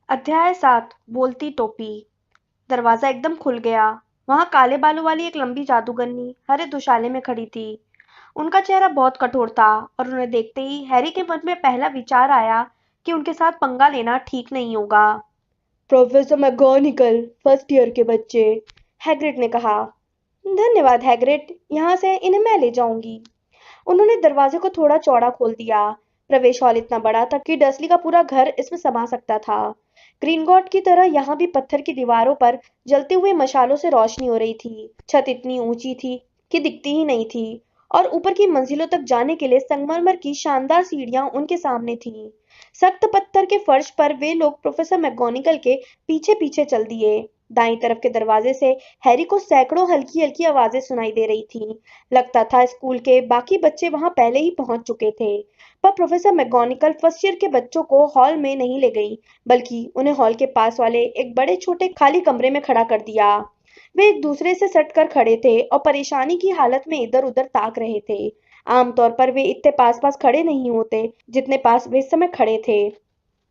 अध्याय 7 बोलती टोपी। दरवाजा एकदम खुल गया। वहां काले बालों वाली एक लंबी जादूगरनी हरे दुशाले में खड़ी थी। उनका चेहरा बहुत कठोर था और उन्हें देखते ही हैरी के मन में पहला विचार आया कि उनके साथ पंगा लेना ठीक नहीं होगा। प्रोफेसर मैगोनिकल, फर्स्ट ईयर के बच्चे, हैग्रिड ने कहा। धन्यवाद हैग्रिड, यहाँ से इन्हें मैं ले जाऊंगी। उन्होंने दरवाजे को थोड़ा चौड़ा खोल दिया। प्रवेश हॉल इतना बड़ा था कि डर्सली का पूरा घर इसमें समा सकता था। ग्रीनगॉट की तरह यहाँ भी पत्थर की दीवारों पर जलते हुए मशालों से रोशनी हो रही थी। छत इतनी ऊंची थी कि दिखती ही नहीं थी और ऊपर की मंजिलों तक जाने के लिए संगमरमर की शानदार सीढ़ियां उनके सामने थीं। सख्त पत्थर के फर्श पर वे लोग प्रोफेसर मैगोनिकल के पीछे पीछे चल दिए। दाईं तरफ के दरवाजे से हैरी को सैकड़ों हल्की हल्की आवाजें सुनाई दे रही थीं। लगता था स्कूल के बाकी बच्चे वहां पहले ही पहुंच चुके थे। पर प्रोफेसर मैगोनिकल फर्स्ट ईयर के बच्चों को हॉल में नहीं ले गई, बल्कि उन्हें हॉल के पास वाले एक बड़े छोटे खाली कमरे में खड़ा कर दिया। वे एक दूसरे से सटकर खड़े थे और परेशानी की हालत में इधर उधर ताक रहे थे। आमतौर पर वे इतने पास पास खड़े नहीं होते जितने पास वे इस समय खड़े थे।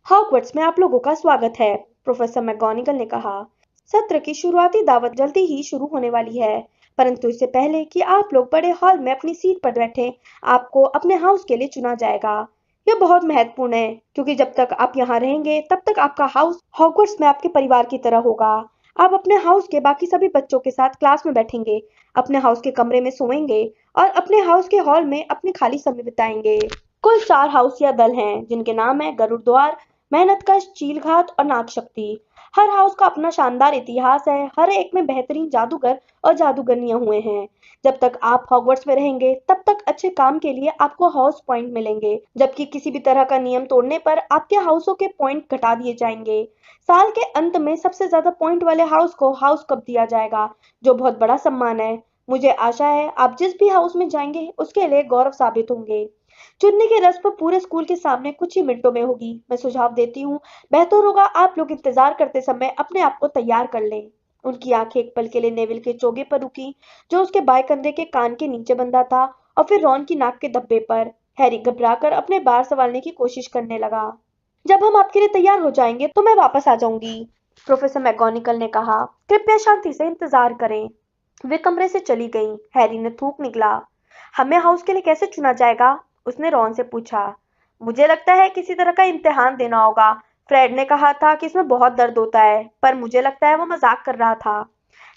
हॉगवर्ट्स में आप लोगों का स्वागत है, प्रोफेसर मैगोनिकल ने कहा। सत्र की शुरुआती दावत जल्दी ही शुरू होने वाली है, परंतु इससे पहले कि आप लोग बड़े हॉल में अपनी सीट पर बैठे, आपको अपने हाउस के लिए चुना जाएगा। यह बहुत महत्वपूर्ण है, क्योंकि जब तक आप यहाँ रहेंगे तब तक आपका हाउस हॉगवर्ट्स में आपके परिवार की तरह होगा। आप अपने हाउस के बाकी सभी बच्चों के साथ क्लास में बैठेंगे, अपने हाउस के कमरे में सोएंगे और अपने हाउस के हॉल में अपने खाली समय बिताएंगे। कुल 4 हाउस या दल हैं, जिनके नाम है गरुड़ द्वार, मेहनतकश, चीलघात और नागशक्ति। हर हाउस का अपना शानदार इतिहास है, हर एक में बेहतरीन जादूगर और जादूगरनियां हुए हैं। जब तक आप हॉगवर्ट्स में रहेंगे तब तक अच्छे काम के लिए आपको हाउस पॉइंट मिलेंगे, जबकि किसी भी तरह का नियम तोड़ने पर आपके हाउसों के पॉइंट घटा दिए जाएंगे। साल के अंत में सबसे ज्यादा पॉइंट वाले हाउस को हाउस कप दिया जाएगा, जो बहुत बड़ा सम्मान है। मुझे आशा है आप जिस भी हाउस में जाएंगे उसके लिए गौरव साबित होंगे। चुनने की रस्म पूरे स्कूल के सामने कुछ ही मिनटों में होगी। मैं सुझाव देती हूँ, बेहतर होगा आप लोग इंतजार करते समय अपने आप को तैयार कर लें। उनकी आंखें एक पल के लिए नेविल के चोगे पर रुकी, जो उसके बाएं कंधे के कान के नीचे बंधा था, और फिर रॉन की नाक के धब्बे पर। हैरी घबराकर अपने बार संभालने की कोशिश करने लगा। जब हम आपके लिए तैयार हो जाएंगे तो मैं वापस आ जाऊंगी, प्रोफेसर मैगोनिकल ने कहा। कृपया शांति से इंतजार करें। वे कमरे से चली गईं। हैरी ने थूक निकला। हमें हाउस के लिए कैसे चुना जाएगा? उसने रॉन से पूछा। मुझे लगता है किसी तरह का इम्तिहान देना होगा। फ्रेड ने कहा था कि इसमें बहुत दर्द होता है, पर मुझे लगता है वो मजाक कर रहा था।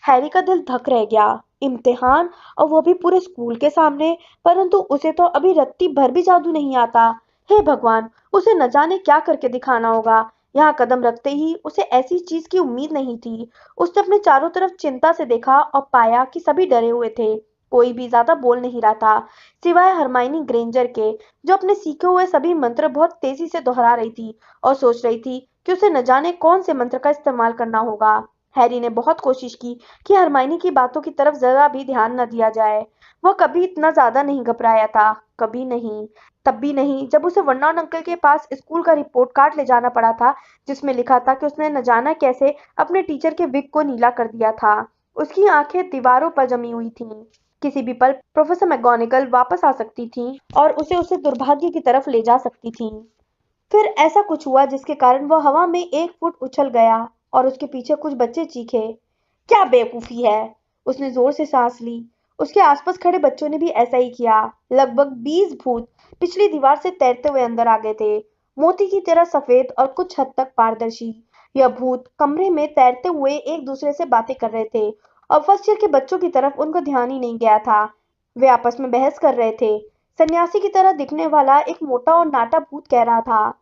हैरी का दिल धक रह गया। इम्तिहान, और वो भी पूरे स्कूल के सामने। परंतु उसे तो अभी रत्ती भर भी जादू नहीं आता। हे भगवान, उसे न जाने क्या करके दिखाना होगा। यहाँ कदम रखते ही उसे ऐसी चीज की उम्मीद नहीं थी। उसने अपने चारों तरफ चिंता से देखा और पाया कि सभी डरे हुए थे। कोई भी ज्यादा बोल नहीं रहा था, सिवाय हरमाइनी ग्रेंजर के, जो अपने सीखे हुए सभी मंत्र बहुत तेजी से दोहरा रही थी और सोच रही थी कि उसे न जाने कौन से मंत्र का इस्तेमाल करना होगा। हैरी ने बहुत कोशिश की कि हरमाइनी की बातों की तरफ जरा भी ध्यान न दिया जाए। वह कभी इतना ज्यादा नहीं घबराया था, कभी नहीं। तब भी नहीं जब उसे वर्नॉन अंकल के पास स्कूल का रिपोर्ट कार्ड ले जाना पड़ा था, जिसमें लिखा था कि उसने न जाना कैसे अपने टीचर के विग को नीला कर दिया था। उसकी आंखें दीवारों पर जमी हुई थीं। किसी भी पल प्रोफेसर मैगोनिकल वापस आ सकती थीं और उसे दुर्भाग्य की तरफ ले जा सकती थीं। फिर ऐसा कुछ हुआ जिसके कारण वह हवा में 1 फुट उछल गया और उसके पीछे कुछ बच्चे चीखे। क्या बेवकूफी है! उसने जोर से सांस ली। उसके आसपास खड़े बच्चों ने भी ऐसा ही किया। लगभग 20 भूत पिछली दीवार से तैरते हुए अंदर आ गए थे, मोती की तरह सफेद और कुछ हद तक पारदर्शी। यह भूत कमरे में तैरते हुए एक दूसरे से बातें कर रहे थे और फर्स्ट ईयर के बच्चों की तरफ उनका ध्यान ही नहीं गया था। वे आपस में बहस कर रहे थे। सन्यासी की तरह दिखने वाला एक मोटा और नाटा भूत कह रहा था,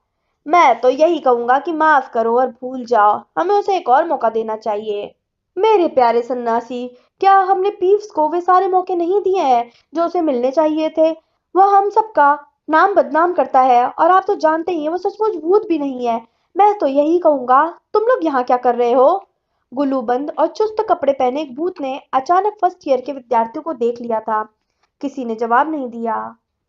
मैं तो यही कहूंगा कि माफ करो और भूल जाओ, हमें उसे एक और मौका देना चाहिए। मेरे प्यारे सन्यासी, क्या हमने पीव्स को वे सारे मौके नहीं दिए हैं जो उसे मिलने चाहिए थे? वह हम सबका नाम बदनाम करता है और आप तो जानते ही हैं वो सचमुच भूत भी नहीं है। मैं तो यही कहूंगा, तुम लोग यहाँ क्या कर रहे हो? गुलूबंद और चुस्त कपड़े पहने एक भूत ने अचानक फर्स्ट ईयर के विद्यार्थियों को देख लिया था। किसी ने जवाब नहीं दिया।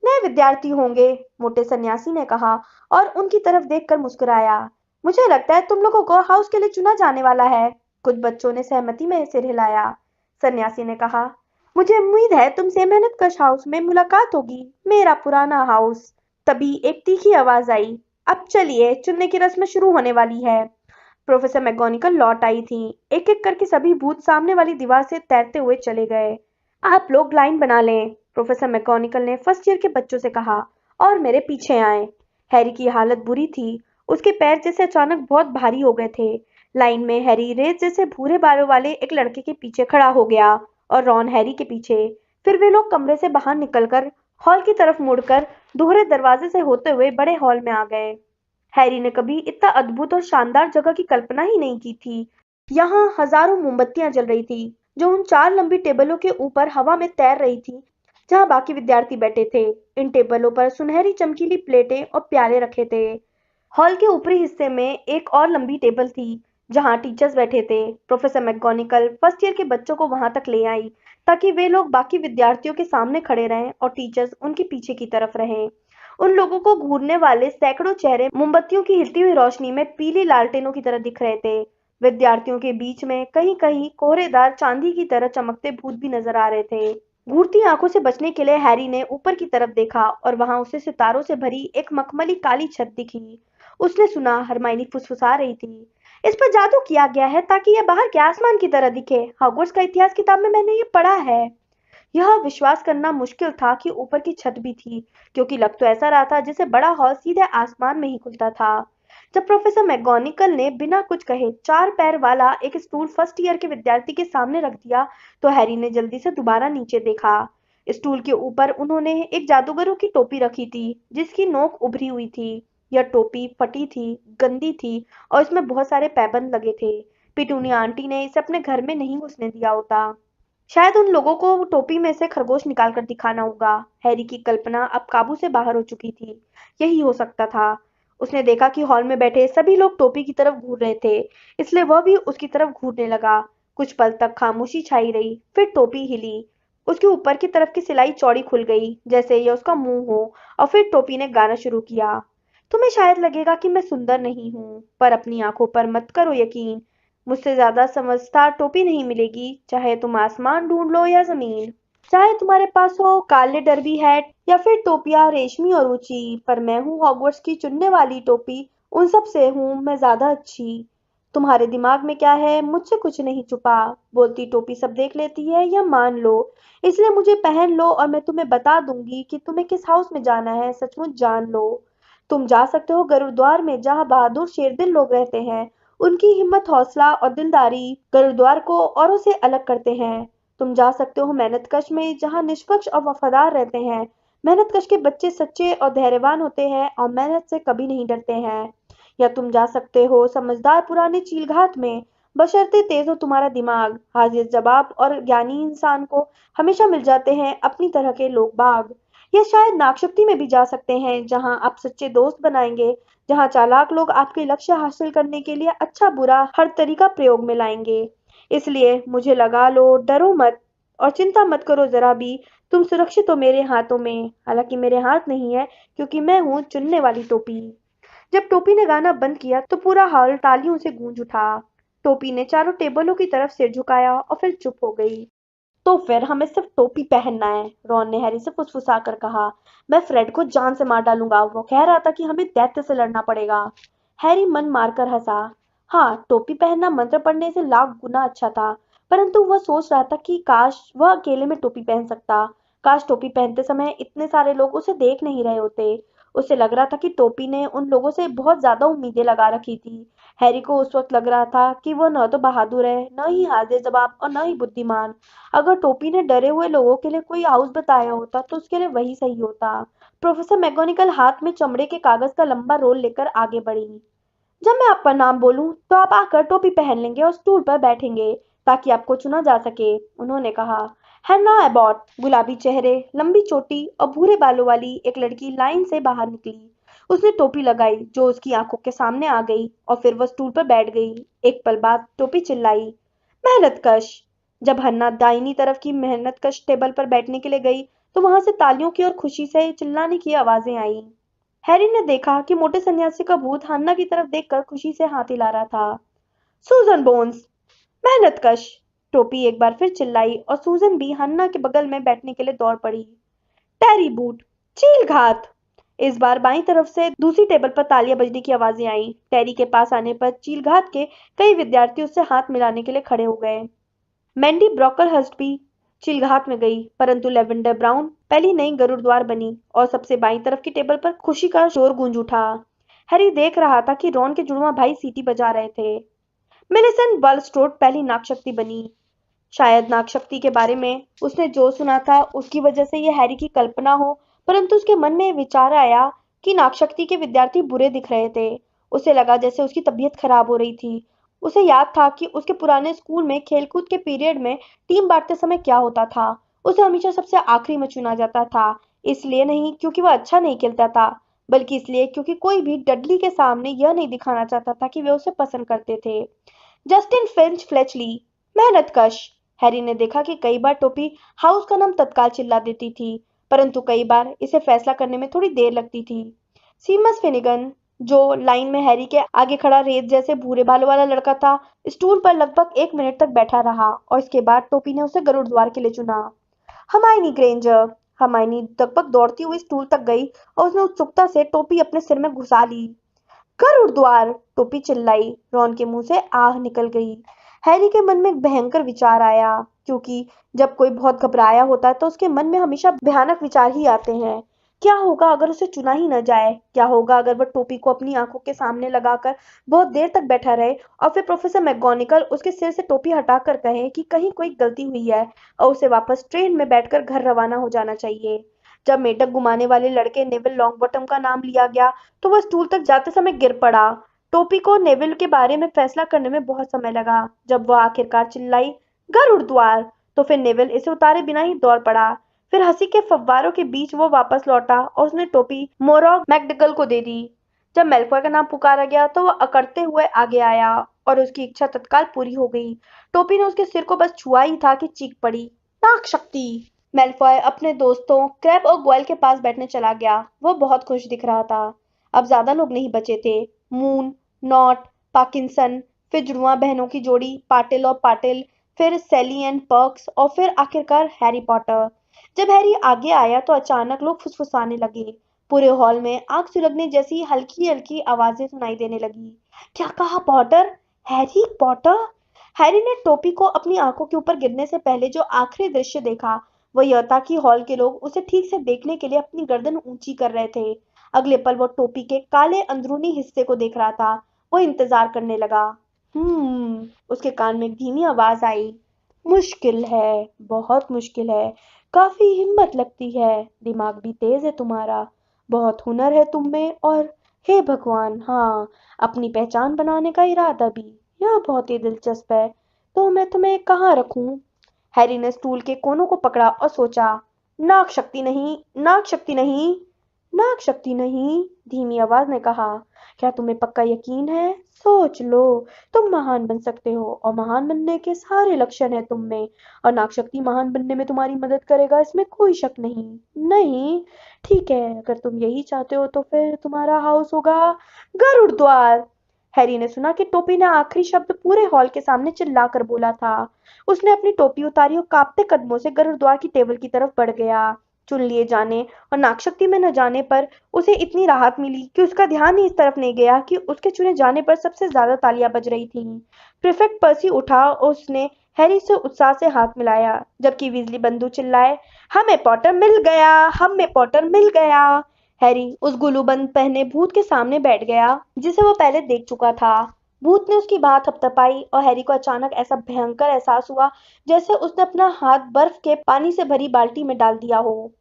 नए विद्यार्थी होंगे, मोटे सन्यासी ने कहा और उनकी तरफ देखकर मुस्कुराया। मुझे लगता है तुम लोगों को हाउस के लिए चुना जाने वाला है। कुछ बच्चों ने सहमति में सिर हिलाया। सन्यासी ने कहा, मुझे उम्मीद है तुमसे मेहनतकश हाउस में मुलाकात होगी, मेरा पुराना हाउस। तभी एक तीखी आवाज आई, अब चलिए, चुनने की रस्म शुरू होने वाली है। प्रोफेसर मैगोनिकल लौट आई थी। एक एक करके सभी भूत सामने वाली दीवार से तैरते हुए चले गए। आप लोग लाइन बना लें, प्रोफेसर मैगोनिकल ने फर्स्ट ईयर के बच्चों से कहा, और मेरे पीछे आए। हैरी की हालत बुरी थी। उसके पैर जैसे अचानक बहुत भारी हो गए थे। लाइन में हैरी रेत जैसे भूरे बालों वाले एक लड़के के पीछे खड़ा हो गया और रॉन हैरी के पीछे। फिर वे लोग कमरे से बाहर निकलकर हॉल की तरफ मुड़कर दोहरे दरवाजे से होते हुए बड़े हॉल में आ गए। हैरी ने कभी इतना अद्भुत और शानदार जगह की कल्पना ही नहीं की थी। यहाँ हजारों मोमबत्तियां जल रही थी, जो उन 4 लंबी टेबलों के ऊपर हवा में तैर रही थी, जहाँ बाकी विद्यार्थी बैठे थे। इन टेबलों पर सुनहरी चमकीली प्लेटें और प्याले रखे थे। हॉल के ऊपरी हिस्से में एक और लंबी टेबल थी, जहाँ टीचर्स बैठे थे। प्रोफेसर मैगोनिकल फर्स्ट ईयर के बच्चों को वहां तक ले आई, ताकि वे लोग बाकी विद्यार्थियों के सामने खड़े रहें और टीचर्स उनके पीछे की तरफ रहें। उन लोगों को घूरने वाले सैकड़ों चेहरे मोमबत्तियों की हिलती हुई रोशनी में पीली लालटेनों की तरह दिख रहे थे। विद्यार्थियों के बीच में कहीं कहीं कोहरेदार चांदी की तरह चमकते भूत भी नजर आ रहे थे। घूरती आंखों से बचने के लिए हैरी ने ऊपर की तरफ देखा और वहां उसे सितारों से भरी एक मखमली काली छत दिखी। उसने सुना हरमाइनी फुसफुसा रही थी, इस पर जादू किया गया है ताकि यह बाहर के आसमान की तरह दिखे। हॉगवर्ट्स का इतिहास किताब में मैंने ये पढ़ा है। यह विश्वास करना मुश्किल था कि ऊपर की छत भी थी, क्योंकि लग तो ऐसा रहा था जैसे बड़ा हॉल सीधे आसमान में ही खुलता था। जब प्रोफेसर मैगोनिकल ने बिना कुछ कहे 4 पैर वाला एक स्टूल फर्स्ट ईयर के विद्यार्थी के सामने रख दिया, तो हैरी ने जल्दी से दोबारा नीचे देखा। स्टूल के ऊपर उन्होंने एक जादूगरों की टोपी रखी थी, जिसकी नोक उभरी हुई थी। यह टोपी फटी थी, गंदी थी और इसमें बहुत सारे पैबंद लगे थे। पिटूनिया आंटी ने इसे अपने घर में नहीं घुसने दिया होता। शायद उन लोगों को वो टोपी में से खरगोश निकालकर दिखाना होगा। हैरी की कल्पना अब काबू से बाहर हो चुकी थी। यही हो सकता था। उसने देखा कि हॉल में बैठे सभी लोग टोपी की तरफ घूर रहे थे, इसलिए वह भी उसकी तरफ घूरने लगा। कुछ पल तक खामोशी छाई रही, फिर टोपी हिली। उसके ऊपर की तरफ की सिलाई चौड़ी खुल गई, जैसे यह उसका मुंह हो, और फिर टोपी ने गाना शुरू किया। तुम्हें शायद लगेगा कि मैं सुंदर नहीं हूँ, पर अपनी आंखों पर मत करो यकीन। मुझसे ज्यादा समझदार टोपी नहीं मिलेगी, चाहे तुम आसमान ढूंढ लो या जमीन। चाहे तुम्हारे पास हो काले डरबी हैट या फिर टोपियां रेशमी और ऊंची, पर मैं हूँ हॉगवर्ट्स की चुनने वाली टोपी। उन सब से हूँ मैं ज्यादा अच्छी। तुम्हारे दिमाग में क्या है, मुझसे कुछ नहीं छुपा। बोलती टोपी सब देख लेती है, यह मान लो। इसलिए मुझे पहन लो और मैं तुम्हें बता दूंगी कि तुम्हें किस हाउस में जाना है, सचमुच जान लो। तुम जा सकते हो गुरुद्वार में, जहाँ बहादुर शेरदिल लोग रहते हैं। उनकी हिम्मत, हौसला और दिलदारी गुरुद्वार को औरों से अलग करते हैं। तुम जा सकते हो मेहनतकश में, जहाँ निष्पक्ष और वफादार रहते हैं। मेहनतकश के बच्चे सच्चे और धैर्यवान होते हैं और मेहनत से कभी नहीं डरते हैं। या तुम जा सकते हो समझदार पुराने चीलघात में, बशर्ते तेज हो तुम्हारा दिमाग। हाजिर जवाब और ज्ञानी इंसान को हमेशा मिल जाते हैं अपनी तरह के लोग बाग। या शायद नागशक्ति में भी जा सकते हैं, जहां आप सच्चे दोस्त बनाएंगे, जहां चालाक लोग आपके लक्ष्य हासिल करने के लिए अच्छा बुरा हर तरीका प्रयोग में लाएंगे। इसलिए मुझे लगा लो, डरो मत और चिंता मत करो जरा भी। तुम सुरक्षित हो मेरे हाथों में, हालांकि मेरे हाथ नहीं है, क्योंकि मैं हूँ चुनने वाली टोपी। जब टोपी ने गाना बंद किया तो पूरा हॉल तालियों से गूंज उठा। टोपी ने चारों टेबलों की तरफ सिर झुकाया और फिर चुप हो गई। तो फिर हमें सिर्फ टोपी पहनना है, रॉन ने हैरी से फुसफुसाकर कहा। मैं फ्रेड को जान से मार डालूंगा, वो कह रहा था कि हमें दैत्य से लड़ना पड़ेगा। हैरी मन मारकर हंसा। हाँ, टोपी पहनना मंत्र पढ़ने से लाख गुना अच्छा था, परंतु वह सोच रहा था कि काश वह अकेले में टोपी पहन सकता। काश टोपी पहनते समय इतने सारे लोग उसे देख नहीं रहे होते। उसे लग रहा था कि टोपी ने उन लोगों से बहुत ज्यादा उम्मीदें लगा रखी थी। हैरी को उस वक्त लग रहा था कि वह न तो बहादुर है, न ही हाजिर जवाब और न ही बुद्धिमान। अगर टोपी ने डरे हुए लोगों के लिए कोई हाउस बताया होता तो उसके लिए वही सही होता। प्रोफेसर मैगोनिकल हाथ में चमड़े के कागज का लंबा रोल लेकर आगे बढ़ी। जब मैं आपका नाम बोलूं तो आप आकर टोपी पहन लेंगे और स्टूल पर बैठेंगे, ताकि आपको चुना जा सके, उन्होंने कहा। हैना एबॉट, गुलाबी चेहरे, लंबी चोटी और भूरे बालों वाली एक लड़की लाइन से बाहर निकली। उसने टोपी लगाई, जो उसकी आंखों के सामने आ गई, और फिर वह स्टूल पर बैठ गई। एक पल बाद टोपी चिल्लाई, मेहनतकश। जब हन्ना दाहिनी तरफ की मेहनतकश टेबल पर बैठने के लिए गई, तो वहां से तालियों की और खुशी से चिल्लाने की आवाजें आई। हैरी ने देखा कि मोटे सन्यासी का भूत हन्ना की तरफ देखकर खुशी से हाथ हिला रहा था। सूजन बोन्स, मेहनतकश। टोपी एक बार फिर चिल्लाई और सूजन भी हन्ना के बगल में बैठने के लिए दौड़ पड़ी। टेरी बूट, चील घात। इस बार बाईं तरफ से दूसरी टेबल पर तालियां बजने की आवाजें आईं। टेरी के पास आने पर चीलघात के कई विद्यार्थी उससे हाथ मिलाने के लिए खड़े हो गए। मैंडी ब्रोकलहर्स्ट भी चिलघात में गई, परंतु लेवेंडर ब्राउन पहली नई गरुड़द्वार बनी और सबसे बाईं तरफ की टेबल पर खुशी का शोर गूंज उठा। हैरी देख रहा था कि रॉन के जुड़वा भाई सीटी बजा रहे थे। मिलिसेंट बलस्ट्रोड पहली नागशक्ति बनी। शायद नागशक्ति के बारे में उसने जो सुना था उसकी वजह से ये हैरी की कल्पना हो, परंतु उसके मन में विचार आया कि नागशक्ति के विद्यार्थी बुरे दिख रहे थे। उसे लगा जैसे उसकी तबीयत खराब हो रही थी। उसे याद था कि उसके पुराने स्कूल में खेलकूद के पीरियड में टीम बांटते समय क्या होता था। उसे हमेशा सबसे आखिरी में चुना जाता था, इसलिए नहीं क्योंकि वह अच्छा नहीं खेलता था, बल्कि इसलिए क्योंकि कोई भी डडली के सामने यह नहीं दिखाना चाहता था कि वे उसे पसंद करते थे। जस्टिन फिंच फ्लेचली मेहनतकश। हैरी ने देखा कि कई बार टोपी हाउस का नाम तत्काल चिल्ला देती थी, परंतु कई बार इसे फैसला करने में थोड़ी देर लगती थी। सीमस फिनिगन, जो लाइन में हैरी के आगे खड़ा रेत जैसे भूरे बालों वाला लड़का था, स्टूल पर लगभग 1 मिनट तक बैठा रहा और इसके बाद टोपी ने उसे गरुड़द्वार के लिए चुना। Hermione Granger. हमाइनी लगभग दौड़ती हुई स्टूल तक गई और उसने उत्सुकता से टोपी अपने सिर में घुसा ली। गरुड़द्वार, टोपी चिल्लाई। रॉन के मुंह से आह निकल गई। हैरी के मन में एक भयंकर विचार आया, क्योंकि जब कोई बहुत घबराया होता है तो उसके मन में हमेशा भयानक विचार ही आते हैं। क्या होगा अगर उसे चुना ही न जाए? क्या होगा अगर वह टोपी को अपनी आंखों के सामने लगाकर बहुत देर तक बैठा रहे और फिर प्रोफेसर मैगोनिकल उसके सिर से टोपी हटाकर कहे कि कहीं कोई गलती हुई है और उसे वापस ट्रेन में बैठकर घर रवाना हो जाना चाहिए। जब मेंढक घुमाने वाले लड़के नेविल लॉन्गबॉटम का नाम लिया गया तो वह स्टूल तक जाते समय गिर पड़ा। टोपी को नेविल के बारे में फैसला करने में बहुत समय लगा। जब वह आखिरकार चिल्लाई, गरुड़द्वार, तो फिर नेविल इसे उतारे बिना ही दौड़ पड़ा। फिर हंसी के फव्वारों के बीच वो वापस लौटा और उसने टोपी मोरॉग मैकगल को दे दी। जब मेलफॉय का नाम पुकारा गया तो वह अकड़ते हुए आगे आया और उसकी इच्छा तत्काल पूरी हो गई। टोपी ने उसके सिर को बस छुआ ही था कि चीख पड़ी, नाग शक्ति। मेलफॉय अपने दोस्तों क्रैब और ग्वाइल के पास बैठने चला गया। वह बहुत खुश दिख रहा था। अब ज्यादा लोग नहीं बचे थे। मून, नॉट, पार्किंसन, फिर जुड़वा बहनों की जोड़ी पाटिल और पाटिल, फिर सैली एंड पर्क्स और फिर आखिरकार हैरी पॉटर। जब हैरी आगे आया तो अचानक लोग फुसफुसाने लगे। पूरे हॉल में आग सुलगने जैसी हल्की हल्की आवाजें सुनाई देने लगी। क्या कहा पॉटर? Harry Potter? हैरी ने टोपी को अपनी आंखों के ऊपर गिरने से पहले जो आखिरी दृश्य देखा वह यह था कि हॉल के लोग उसे ठीक से देखने के लिए अपनी गर्दन ऊंची कर रहे थे। अगले पल वो टोपी के काले अंदरूनी हिस्से को देख रहा था। वो इंतजार करने लगा। उसके कान में एक धीमी आवाज आई, मुश्किल है, बहुत मुश्किल है, काफी हिम्मत लगती है, दिमाग भी तेज है तुम्हारा, बहुत हुनर है तुम में और हे भगवान, हाँ, अपनी पहचान बनाने का इरादा भी। यह बहुत ही दिलचस्प है। तो मैं तुम्हें कहाँ रखूं? हैरी ने स्टूल के कोनों को पकड़ा और सोचा, नाग शक्ति नहीं, नाग शक्ति नहीं, नाग शक्ति नहीं, धीमी आवाज ने कहा। क्या तुम्हें पक्का यकीन है? सोच लो, तुम महान बन सकते हो और महान बनने के सारे लक्षण हैं तुम में, और नाग शक्ति महान बनने में तुम्हारी मदद करेगा, इसमें कोई शक नहीं। नहीं? ठीक है, अगर तुम यही चाहते हो तो फिर तुम्हारा हाउस होगा गरुड़द्वार। हैरी ने सुना कि टोपी ने आखिरी शब्द पूरे हॉल के सामने चिल्लाकर बोला था। उसने अपनी टोपी उतारी और कांपते कदमों से गरुड़द्वार की टेबल की तरफ बढ़ गया। चुन लिए जाने और नागशक्ति में न जाने पर उसे इतनी राहत मिली कि उसका ध्यान ही इस तरफ नहीं गया कि उसके चुने जाने पर सबसे ज्यादा तालियां बज रही थीं। प्रीफेक्ट पर्सी उठा और उसने हैरी से उत्साह से हाथ मिलाया, जबकि वीजली बंधु चिल्लाए, हमें पॉटर मिल गया, हमें पॉटर मिल गया। हैरी उस गुलूबंद पहने भूत के सामने बैठ गया जिसे वो पहले देख चुका था। भूत ने उसकी बात थपथपाई और हैरी को अचानक ऐसा भयंकर एहसास हुआ जैसे उसने अपना हाथ बर्फ के पानी से भरी बाल्टी में डाल दिया हो।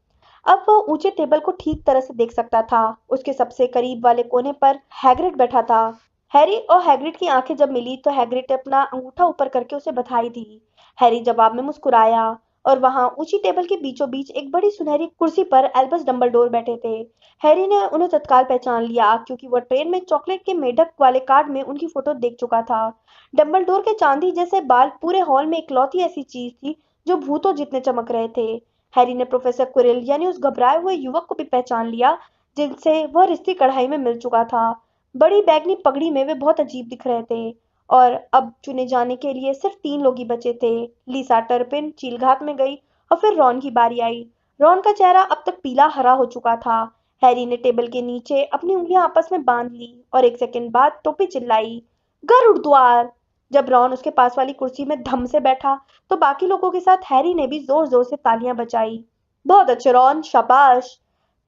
अब वह ऊंचे टेबल को ठीक तरह से देख सकता था। उसके सबसे करीब वाले कोने पर हैग्रिड बैठा था। हैरी और हैग्रिड की आंखें जब मिली तो हैग्रिड ने अपना अंगूठा ऊपर करके उसे बधाई दी। हैरी जवाब में मुस्कुराया और वहां ऊंची टेबल के बीचों बीच एक बड़ी सुनहरी कुर्सी पर एल्बस डंबलडोर बैठे थे। हैरी ने उन्हें तत्काल पहचान लिया क्योंकि वह ट्रेन में चॉकलेट के मेढक वाले कार्ड में उनकी फोटो देख चुका था। डंबलडोर के चांदी जैसे बाल पूरे हॉल में इकलौती ऐसी चीज थी जो भूतों जितने चमक रहे थे। हैरी ने प्रोफेसर क्विरिल यानी उस घबराए हुए युवक को भी पहचान लिया जिनसे वह रिश्ती कढ़ाई में मिल चुका था। बड़ी बैगनी पगड़ी में वे बहुत अजीब दिख रहे थे। और अब चुने जाने के लिए सिर्फ 3 लोग ही बचे थे। लीसा टर्पिन चीलघात में गई और फिर रॉन की बारी आई। रॉन का चेहरा अब तक पीला हरा हो चुका था। हैरी ने टेबल के नीचे अपनी उंगलियां आपस में बांध ली और एक सेकंड बाद टोपी चिल्लाई, गरुड़ द्वार। जब रॉन उसके पास वाली कुर्सी में धम से बैठा तो बाकी लोगों के साथ हैरी ने भी जोर जोर से तालियां बजाई। बहुत अच्छे रॉन, शाबाश,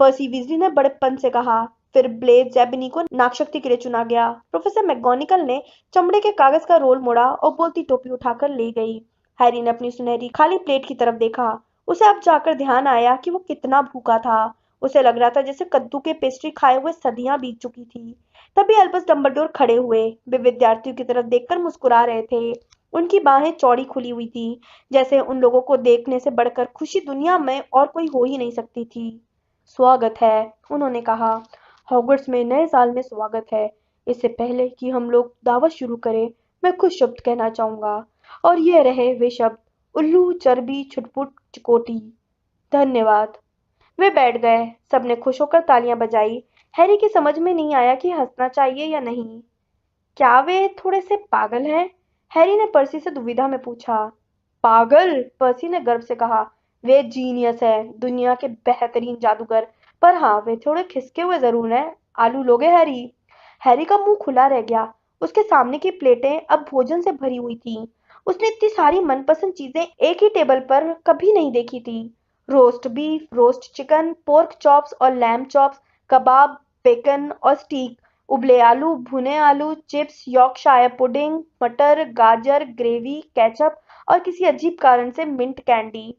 पर्सी वीजली ने बड़ेपन से कहा। फिर ब्लेड जेबनी को नागशक्ति के लिए चुना गया। प्रोफेसर मैगोनिकल ने चमड़े के कागज का रोल मोड़ा और बोलती टोपी उठाकर ले गई। हैरी ने अपनी सुनहरी खाली प्लेट की तरफ देखा। उसे अब जाकर ध्यान आया कि वो कितना भूखा था। उसे लग रहा था जैसे कद्दू के पेस्ट्री खाए हुए सदियां बीत चुकी थी। तभी अल्बस डम्बलडोर खड़े हुए। वे विद्यार्थियों की तरफ देखकर मुस्कुरा रहे थे। उनकी बाहें चौड़ी खुली हुई थी, जैसे उन लोगों को देखने से बढ़कर खुशी दुनिया में और कोई हो ही नहीं सकती थी। स्वागत है, उन्होंने कहा। हॉगवर्ट्स में नए साल में स्वागत है। इससे पहले कि हम लोग दावत शुरू करें, मैं कुछ शब्द कहना चाहूंगा। और ये रहे वे शब्द, उल्लू, चर्बी, छुटपुट, चिकोटी। धन्यवाद। वे बैठ गए। सबने खुश होकर तालियां बजाई। हैरी की समझ में नहीं आया कि हंसना चाहिए या नहीं। क्या वे थोड़े से पागल हैं? हैरी ने पर्सी से दुविधा में पूछा। पागल? पर्सी ने गर्व से कहा। वे जीनियस है, दुनिया के बेहतरीन जादूगर। पर हाँ, वे थोड़े खिसके हुए जरूर हैं। आलू लोगे हैरी? हैरी का मुंह खुला रह गया। उसके सामने की प्लेटें अब भोजन से भरी हुई थीं। उसने इतनी सारी मनपसंद चीजें एक ही टेबल पर कभी नहीं देखी थी। Roast beef, roast chicken, pork chops और लैम्ब चॉप्स, कबाब, बेकन और स्टीक, उबले आलू, भुने आलू, चिप्स, यॉर्कशायर पुडिंग, मटर, गाजर, ग्रेवी, केचप और किसी अजीब कारण से मिंट कैंडी।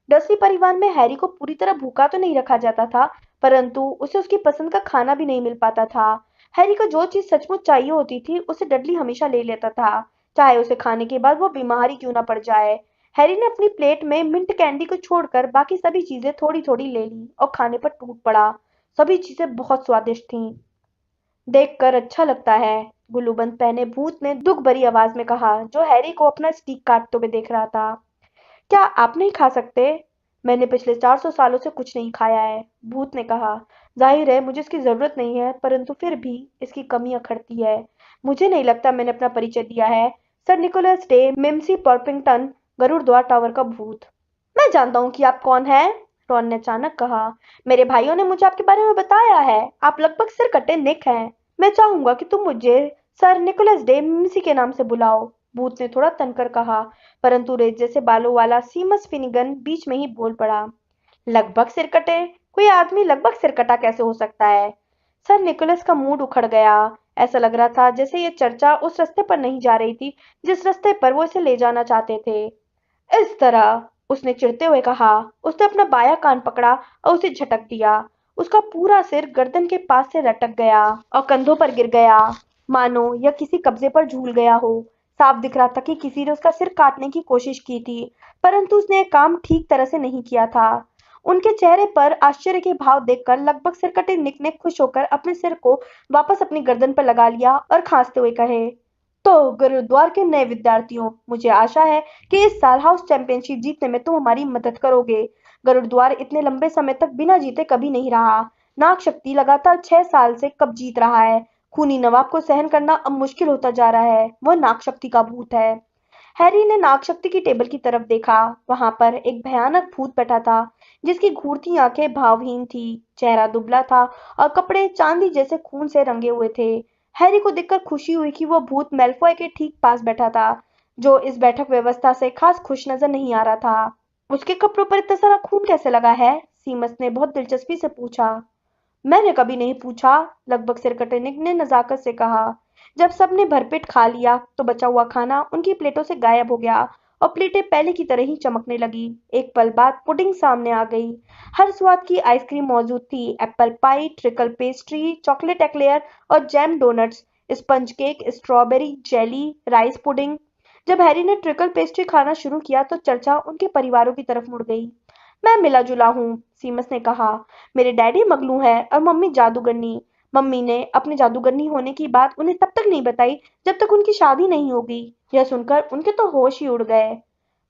डर्सी परिवार में हैरी को पूरी तरह भूखा तो नहीं रखा जाता था, परंतु उसे उसकी पसंद का खाना भी नहीं मिल पाता था। हैरी को जो चीज सचमुच चाहिए होती थी उसे डडली हमेशा ले लेता था, चाहे उसे खाने के बाद वो बीमार ही क्यों ना पड़ जाए। हैरी ने अपनी प्लेट में मिंट कैंडी को छोड़कर बाकी सभी चीजें थोड़ी थोड़ी ले ली और खाने पर टूट पड़ा। सभी चीजें बहुत स्वादिष्ट थीं। देखकर अच्छा लगता है, गुल्लूबंद पहने भूत ने दुख भरी आवाज में कहा, जो हैरी को अपना स्टीक काटते हुए देख रहा था। क्या आप नहीं खा सकते? मैंने पिछले 400 सालों से कुछ नहीं खाया है, भूत ने कहा। जाहिर है मुझे इसकी जरूरत नहीं है, परंतु फिर भी इसकी कमी अखरती है। मुझे नहीं लगता मैंने अपना परिचय दिया है। सर निकोलस डे मिम्सी पॉर्पिंगटन, गरुड़ द्वार टावर का भूत। मैं जानता हूँ कि आप कौन हैं, रॉन ने अचानक कहा। मेरे भाइयों ने मुझे आपके बारे में बताया है। आप लगभग सिर कटे निक हैं। मैं चाहूंगा कि तुम मुझे सर निकोलस डे मिम्सी के नाम से बुलाओ, भूत ने थोड़ा तनकर कहा। परंतु रेत जैसे बालों वाला सीमस फिनिगन बीच में ही बोल पड़ा। लगभग सिरकटे? कोई आदमी लगभग सिरकटा कैसे हो सकता है? सर निकोलस का मूड उखड़ गया। ऐसा लग रहा था जैसे ये चर्चा उस रास्ते पर नहीं जा रही थी जिस रास्ते पर वो इसे ले जाना चाहते थे। इस तरह, उसने चिढ़ते हुए कहा। उसने अपना बायां कान पकड़ा और उसे झटक दिया। उसका पूरा सिर गर्दन के पास से लटक गया और कंधों पर गिर गया, मानो यह किसी कब्जे पर झूल गया हो। साफ दिख रहा था कि किसी ने उसका सिर काटने की कोशिश की थी, परंतु उसने यह काम ठीक तरह से नहीं किया था। उनके चेहरे पर आश्चर्य के भाव देखकर लगभग सिरकटे निक ने खुश होकर अपने सिर को वापस अपनी गर्दन पर लगा लिया और खांसते हुए कहे, तो गुरुद्वार के नए विद्यार्थियों, मुझे आशा है कि इस साल हाउस चैंपियनशिप जीतने में तुम हमारी मदद करोगे। गरुड़द्वार इतने लंबे समय तक बिना जीते कभी नहीं रहा। नाग शक्ति लगातार 6 साल से कब जीत रहा है। खूनी नवाब को सहन करना अब मुश्किल होता जा रहा है। वह नाग शक्ति का भूत है। हैरी ने नाग शक्ति की टेबल की तरफ देखा। वहां पर एक भयानक भूत बैठा था, जिसकी घूरती आंखें भावहीन थी, चेहरा दुबला था और कपड़े चांदी जैसे खून से रंगे हुए थे। हैरी को देखकर खुशी हुई कि वो भूत मेल्फॉय के ठीक पास बैठा था, जो इस बैठक व्यवस्था से खास खुश नजर नहीं आ रहा था। उसके कपड़ों पर इतना सारा खून कैसे लगा है? सीमस ने बहुत दिलचस्पी से पूछा। मैंने कभी नहीं पूछा, लगभग सिरकटनिक ने नजाकत से कहा। जब सबने भरपेट खा लिया तो बचा हुआ खाना उनकी प्लेटों से गायब हो गया और प्लेटें पहले की तरह ही चमकने लगी। एक पल बाद पुडिंग सामने आ गई। हर स्वाद की आइसक्रीम मौजूद थी, apple pie, treacle pastry, chocolate eclair और jam doughnuts, sponge cake, strawberry jelly, rice pudding. जब हैरी ने ट्रिकल पेस्ट्री खाना शुरू किया तो चर्चा उनके परिवारों की तरफ मुड़ गई। मैं मिला जुला हूँ, सीमस ने कहा। मेरे डैडी मगलू हैं और मम्मी जादूगरनी। मम्मी ने अपने जादूगरनी होने की बात उन्हें तब तक नहीं बताई जब तक उनकी शादी नहीं होगी। यह सुनकर उनके तो होश ही उड़ गए।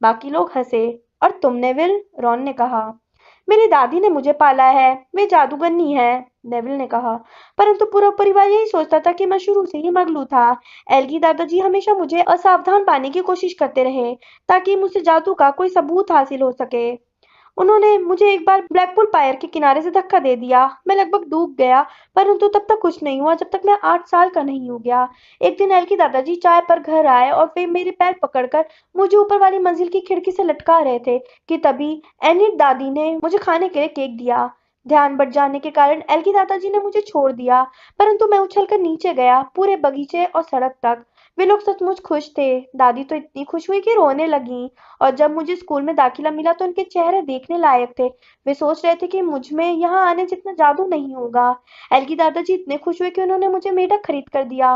बाकी लोग हंसे। और तुम नेविल? रॉन ने कहा। मेरी दादी ने मुझे पाला है, वे जादूगरनी है, नेविल ने कहा। परंतु पूरा परिवार यही सोचता था कि मैं शुरू से ही मगलू था। एल्गी दादाजी हमेशा मुझे असावधान पाने की कोशिश करते रहे, ताकि मुझसे जादू का कोई सबूत हासिल हो सके। उन्होंने मुझे एक बार ब्लैकपुल पायर के किनारे से धक्का दे दिया। मैं लगभग डूब गया, परंतु तब तक कुछ नहीं हुआ जब तक मैं 8 साल का नहीं हो गया। एक दिन एल के दादाजी चाय पर घर आए और वे मेरे पैर पकड़कर मुझे ऊपर वाली मंजिल की खिड़की से लटका रहे थे कि तभी एनिट दादी ने मुझे खाने के लिए केक दिया। ध्यान बट जाने के कारण एल के दादाजी ने मुझे छोड़ दिया, परंतु मैं उछलकर नीचे गया, पूरे बगीचे और सड़क तक। वे लोग सचमुच खुश थे। दादी तो इतनी खुश हुई कि रोने लगी। और जब मुझे स्कूल में दाखिला मिला तो उनके चेहरे देखने लायक थे। वे सोच रहे थे कि मुझ में यहाँ आने जितना जादू नहीं होगा। एल्गी दादाजी इतने खुश हुए कि उन्होंने मुझे मेढक खरीद कर दिया।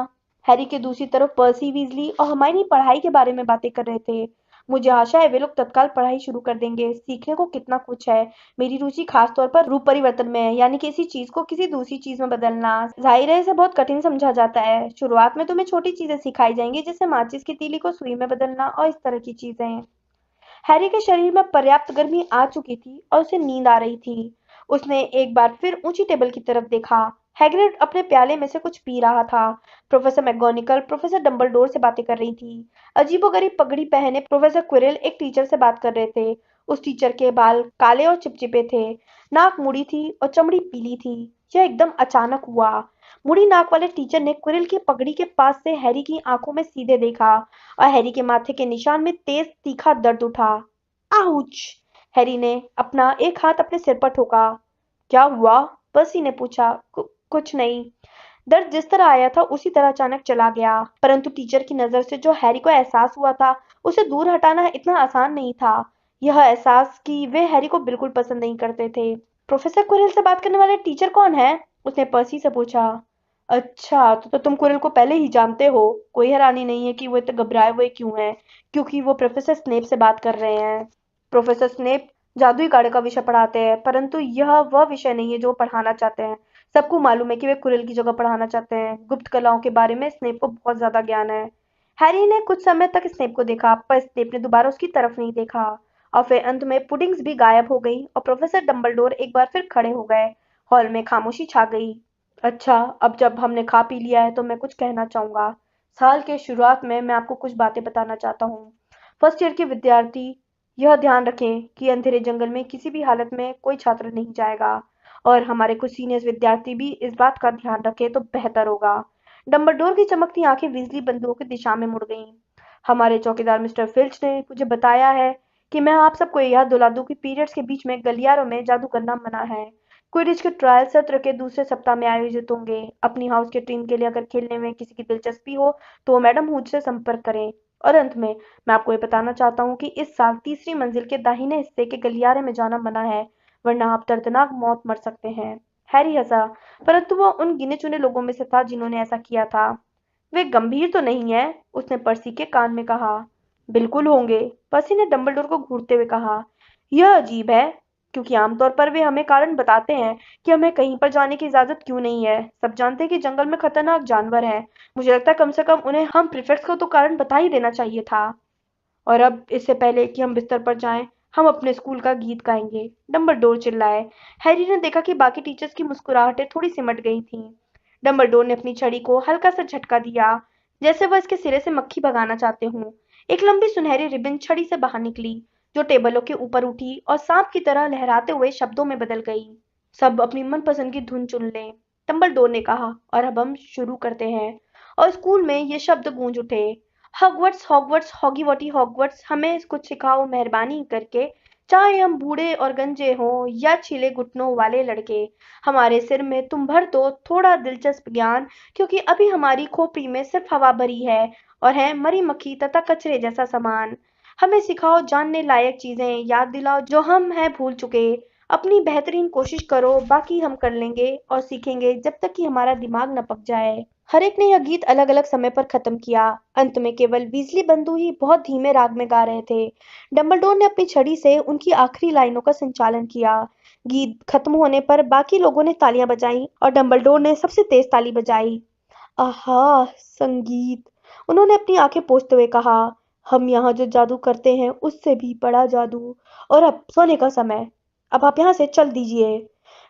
हैरी के दूसरी तरफ पर्सी वीजली और हमारी पढ़ाई के बारे में बातें कर रहे थे। मुझे आशा है वे लोग तत्काल पढ़ाई शुरू कर देंगे। सीखने को कितना कुछ है। मेरी रुचि खास तौर पर रूप परिवर्तन में है, यानी किसी चीज को किसी दूसरी चीज में बदलना। जाहिर है इसे बहुत कठिन समझा जाता है। शुरुआत में तुम्हें छोटी चीजें सिखाई जाएंगी, जैसे माचिस की तीली को सुई में बदलना और इस तरह की चीजें। हैरी के शरीर में पर्याप्त गर्मी आ चुकी थी और उसे नींद आ रही थी। उसने एक बार फिर ऊंची टेबल की तरफ देखा। हैग्रिड अपने प्याले में से कुछ पी रहा था। प्रोफेसर मैगोनिकल प्रोफेसर डंबलडोर से बातें कर रही थी। अजीबोगरीब पगड़ी पहने प्रोफेसर क्विरल एक टीचर से बात कर रहे थे। उस टीचर के बाल काले और चिपचिपे थे, नाक मुड़ी थी और चमड़ी पीली थी। यह एकदम अचानक हुआ। मुड़ी नाक वाले टीचर ने क्विरल की पगड़ी के पास से हैरी की आंखों में सीधे देखा और हैरी के माथे के निशान में तेज तीखा दर्द उठा। आउच! हैरी ने अपना एक हाथ अपने सिर पर ठोका। क्या हुआ? पर्सी ने पूछा। कुछ नहीं। दर्द जिस तरह आया था उसी तरह अचानक चला गया, परंतु टीचर की नजर से जो हैरी को एहसास हुआ था उसे दूर हटाना इतना आसान नहीं था। यह एहसास कि वे हैरी को बिल्कुल पसंद नहीं करते थे। प्रोफेसर क्विरल से बात करने वाले टीचर कौन है? उसने पर्सी से पूछा। अच्छा, तो तुम कुरिल को पहले ही जानते हो। कोई हैरानी नहीं है कि वो इतने घबराए हुए क्यों हैं, क्योंकि वो प्रोफेसर स्नेप से बात कर रहे हैं। प्रोफेसर स्नेप जादुई काढ़े का विषय पढ़ाते हैं, परंतु यह वह विषय नहीं है जो वो पढ़ाना चाहते हैं। सबको मालूम है कि वे कुरिल की जगह पढ़ाना चाहते हैं। गुप्त कलाओं के बारे में स्नेप को बहुत ज्यादा ज्ञान है। हैरी ने कुछ समय तक स्नेप को देखा, पर स्नेप ने दोबारा उसकी तरफ नहीं देखा। और फिर अंत में पुडिंग्स भी गायब हो गई और प्रोफेसर डंबलडोर एक बार फिर खड़े हो गए। हॉल में खामोशी छा गई। अच्छा, अब जब हमने खा पी लिया है तो मैं कुछ कहना चाहूंगा। साल के शुरुआत में मैं आपको कुछ बातें बताना चाहता हूँ। फर्स्ट ईयर के विद्यार्थी यह ध्यान रखें कि अंधेरे जंगल में किसी भी हालत में कोई छात्र नहीं जाएगा, और हमारे कुछ सीनियर विद्यार्थी भी इस बात का ध्यान रखें तो बेहतर होगा। डंबलडोर की चमकती आंखें बिजली बंदूकों की दिशा में मुड़ गईं। हमारे चौकीदार मिस्टर फिल्च ने मुझे बताया है कि मैं आप सबको यह दिला दूं कि पीरियड्स के बीच में गलियारों में जादू करना मना है। क्विडिच के ट्रायल सत्र के दूसरे सप्ताह में आयोजित होंगे। अपनी हाउस के टीम के लिए अगर खेलने में किसी की दिलचस्पी हो तो वो मैडम हुड से संपर्क करें। और अंत में मैं आपको ये बताना चाहता हूँ कि इस साल तीसरी मंजिल के दाहिने हिस्से के गलियारे में जाना मना है, वरना आप दर्दनाक मौत मर सकते हैं। हैरी हंसा, परंतु वो उन गिने चुने लोगों में से था जिन्होंने ऐसा किया था। वे गंभीर तो नहीं है? उसने पर्सी के कान में कहा। बिल्कुल होंगे, पर्सी ने डंबलडोर को घूरते हुए कहा। यह अजीब है, क्योंकि आमतौर पर वे हमें कारण बताते हैं कि हमें कहीं पर जाने की इजाजत क्यों नहीं है। सब जानते हैं कि जंगल में खतरनाक जानवर हैं। मुझे लगता है कम से कम उन्हें हम प्रीफेक्ट्स को तो कारण बता ही देना चाहिए था। और अब इससे पहले कि हम बिस्तर पर जाएं, हम अपने स्कूल का गीत गाएंगे, डंबलडोर चिल्लाए। हैरी ने देखा कि बाकी टीचर्स की मुस्कुराहटें थोड़ी सिमट गई थीं। डंबलडोर ने अपनी छड़ी को हल्का सा झटका दिया, जैसे वह इसके सिरे से मक्खी भगाना चाहते हों। एक लंबी सुनहरी रिबन छड़ी से बाहर निकली, जो टेबलों के ऊपर उठी और सांप की तरह लहराते हुए शब्दों में बदल गई। सब अपनी मनपसंद की धुन चुन लें, डंबलडोर ने कहा, और अब हम शुरू करते हैं। और स्कूल में ये शब्द गूंज उठे। हॉगवर्ट्स हॉगवर्ट्स हॉगी वॉटी हॉगवर्ट्स, हमें कुछ सिखाओ मेहरबानी करके, चाहे हम बूढ़े और गंजे हों या छिले घुटनों वाले लड़के। हमारे सिर में तुम भर दो थोड़ा दिलचस्प ज्ञान, क्योंकि अभी हमारी खोपड़ी में सिर्फ हवा भरी है और है मरी मक्खी तथा कचरे जैसा सामान। हमें सिखाओ जानने लायक चीजें, याद दिलाओ जो हम हैं भूल चुके। अपनी बेहतरीन कोशिश करो, बाकी हम कर लेंगे और सीखेंगे जब तक कि हमारा दिमाग न पक जाए। हर एक ने यह गीत अलग अलग समय पर खत्म किया। अंत में केवल वीजली बंधु ही बहुत धीमे राग में गा रहे थे। डंबलडोर ने अपनी छड़ी से उनकी आखिरी लाइनों का संचालन किया। गीत खत्म होने पर बाकी लोगों ने तालियां बजाईं और डंबलडोर ने सबसे तेज ताली बजाई। आहा, संगीत! उन्होंने अपनी आंखें पोंछते हुए कहा। हम यहाँ जो जादू करते हैं उससे भी बड़ा जादू। और अब सोने का समय। अब आप यहाँ से चल दीजिए।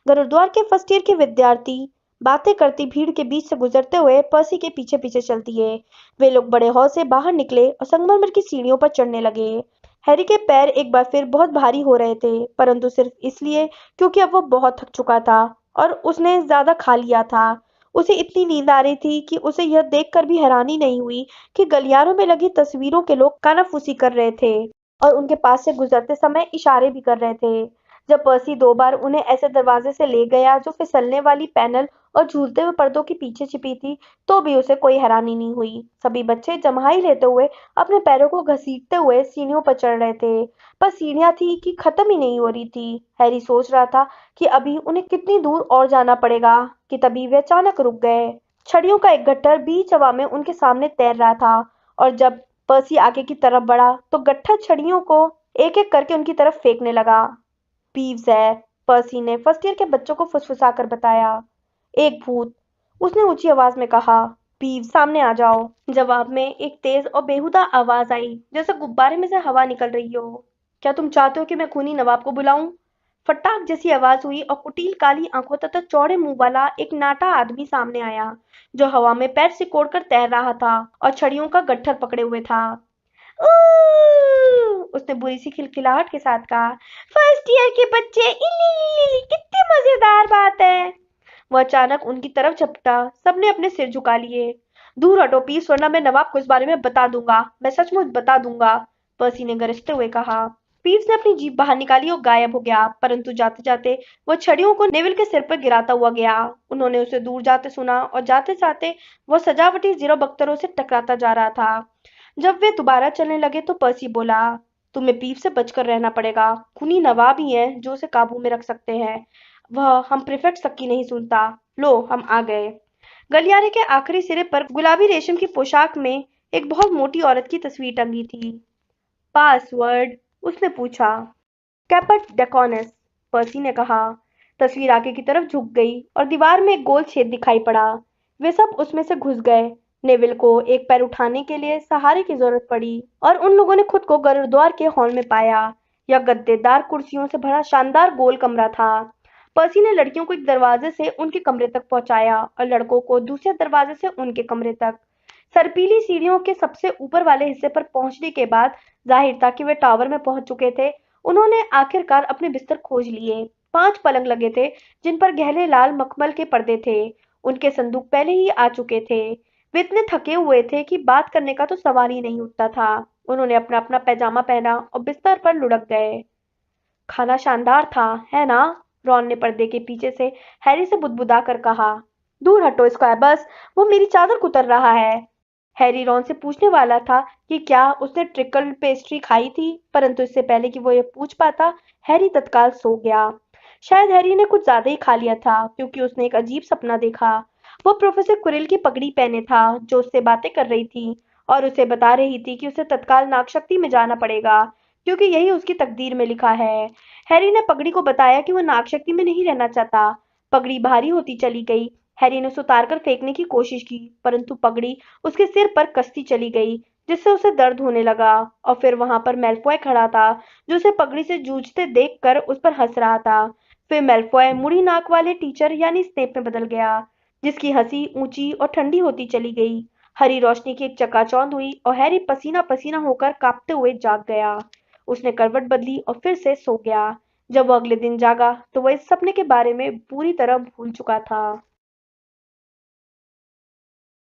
गुरुद्वार के फर्स्ट ईयर के विद्यार्थी बातें करती भीड़ के बीच से गुजरते हुए पर्सी के पीछे पीछे चल दिए। वे लोग बड़े हॉल से बाहर निकले और संगमरमर की सीढ़ियों पर चढ़ने लगे। हैरी के पैर एक बार फिर बहुत भारी हो रहे थे, परंतु सिर्फ इसलिए क्योंकि अब वो बहुत थक चुका था और उसने ज्यादा खा लिया था। उसे इतनी नींद आ रही थी कि उसे यह देखकर भी हैरानी नहीं हुई कि गलियारों में लगी तस्वीरों के लोग कानाफूसी कर रहे थे और उनके पास से गुजरते समय इशारे भी कर रहे थे। जब पर्सी 2 बार उन्हें ऐसे दरवाजे से ले गया जो फिसलने वाली पैनल और झूलते हुए पर्दों के पीछे छिपी थी, तो भी उसे कोई हैरानी नहीं हुई। सभी बच्चे जम्हाई लेते हुए अपने पैरों को घसीटते हुए सीढ़ियों पर चढ़ रहे थे, पर सीढ़ियां थी कि खत्म ही नहीं हो रही थी। हैरी सोच रहा था कि अभी उन्हें कितनी दूर और जाना पड़ेगा कि तभी वे अचानक रुक गए। छड़ियों का एक गट्ठर बीच हवा में उनके सामने तैर रहा था और जब पर्सी आगे की तरफ बढ़ा तो गट्ठर छड़ियों को एक एक करके उनकी तरफ फेंकने लगा। पीव्स है, पर्सी ने फर्स्ट ईयर के बच्चों को फुसफुसाकर बताया। एक भूत, उसने ऊंची आवाज में कहा। पीव्स, सामने आ जाओ। जवाब में एक तेज और बेहुदा आवाज आई, जैसे गुब्बारे में से हवा निकल रही हो। क्या तुम चाहते हो कि मैं खूनी नवाब को बुलाऊं? फटाक जैसी आवाज हुई और कुटिल काली आंखों तथा चौड़े मुंह वाला एक नाटा आदमी सामने आया, जो हवा में पैर सिकोड़कर तैर रहा था और छड़ियों का गट्ठर पकड़े हुए था। उसने बुरी सी खिलखिलाहट के साथ कहा। फर्स्ट ईयर के बच्चे, इली कितनी मजेदार बात है। वो अचानक उनकी तरफ झपटा। सबने अपने सिर झुका लिए। दूर हटो पीस, वरना मैं नवाब को इस बारे में बता दूंगा। मैं सचमुच बता दूंगा, पर्सी ने गरजते हुए कहा। पीव्स ने अपनी जीभ बाहर निकाली और गायब हो गया, परंतु जाते जाते वो छड़ियों को नेविल के सिर पर गिराता हुआ गया। उन्होंने उसे दूर जाते सुना और जाते जाते वो सजावटी जीरो बख्तरों से टकराता जा रहा था। जब वे दोबारा चलने लगे तो पर्सी बोला, तुम्हें पीव से बचकर रहना पड़ेगा। खूनी नवाब ही है जो उसे काबू में रख सकते हैं। वह हम प्रीफेक्ट सबकी नहीं सुनता। लो, हम आ गए। गलियारे के आखिरी सिरे पर गुलाबी रेशम की पोशाक में एक बहुत मोटी औरत की तस्वीर टंगी थी। पासवर्ड? उसने पूछा। कैपट डेकोनिस, पर्सी ने कहा। तस्वीर आगे की तरफ झुक गई और दीवार में एक गोल छेद दिखाई पड़ा। वे सब उसमें से घुस गए। नेविल को एक पैर उठाने के लिए सहारे की जरूरत पड़ी और उन लोगों ने खुद को गुरुद्वार के हॉल में पाया। यह गद्देदार कुर्सियों से भरा शानदार गोल कमरा था। पर्सी ने लड़कियों को एक दरवाजे से उनके कमरे तक पहुंचाया और लड़कों को दूसरे दरवाजे से उनके कमरे तक। सर्पीली सीढ़ियों के सबसे ऊपर वाले हिस्से पर पहुंचने के बाद जाहिर था कि वे टावर में पहुंच चुके थे। उन्होंने आखिरकार अपने बिस्तर खोज लिए। 5 पलंग लगे थे, जिन पर गहरे लाल मखमल के पर्दे थे। उनके संदूक पहले ही आ चुके थे। वे इतने थके हुए थे कि बात करने का तो सवाल ही नहीं उठता था। उन्होंने अपना अपना पैजामा पहना और बिस्तर पर लुढ़क गए। खाना शानदार था, है ना? रॉन ने पर्दे के पीछे से हैरी से बुदबुदा कर कहा। दूर हटो स्क्वैबस, वो मेरी चादर कुतर रहा है। हैरी रॉन से पूछने वाला था कि क्या उसने ट्रिकल पेस्ट्री खाई थी, परंतु इससे पहले कि वो ये पूछ पाता, हैरी तत्काल सो गया। शायद हैरी ने कुछ ज्यादा ही खा लिया था, क्योंकि उसने एक अजीब सपना देखा। वो प्रोफेसर कुरिल की पगड़ी पहने था, जो उससे बातें कर रही थी और उसे बता रही थी कि उसे तत्काल नागशक्ति में जाना पड़ेगा, क्योंकि यही उसकी तकदीर में लिखा है। हैरी ने पगड़ी को बताया कि वो नागशक्ति में नहीं रहना चाहता। पगड़ी भारी होती चली गई। हैरी ने उसे उतारकर फेंकने की कोशिश की, परंतु पगड़ी उसके सिर पर कसती चली गई, जिससे उसे दर्द होने लगा। और फिर वहां पर मैल्फॉय खड़ा था, जो उसे पगड़ी से जूझते देखकर उस पर हंस रहा था। फिर मैल्फॉय मुड़ी नाक वाले टीचर यानी स्नेप में बदल गया, जिसकी हंसी ऊंची और ठंडी होती चली गई। हरी रोशनी की एक चकाचौंध हुई और हैरी पसीना पसीना होकर कांपते हुए जाग गया। उसने करवट बदली और फिर से सो गया। जब वो अगले दिन जागा तो वह इस सपने के बारे में पूरी तरह भूल चुका था।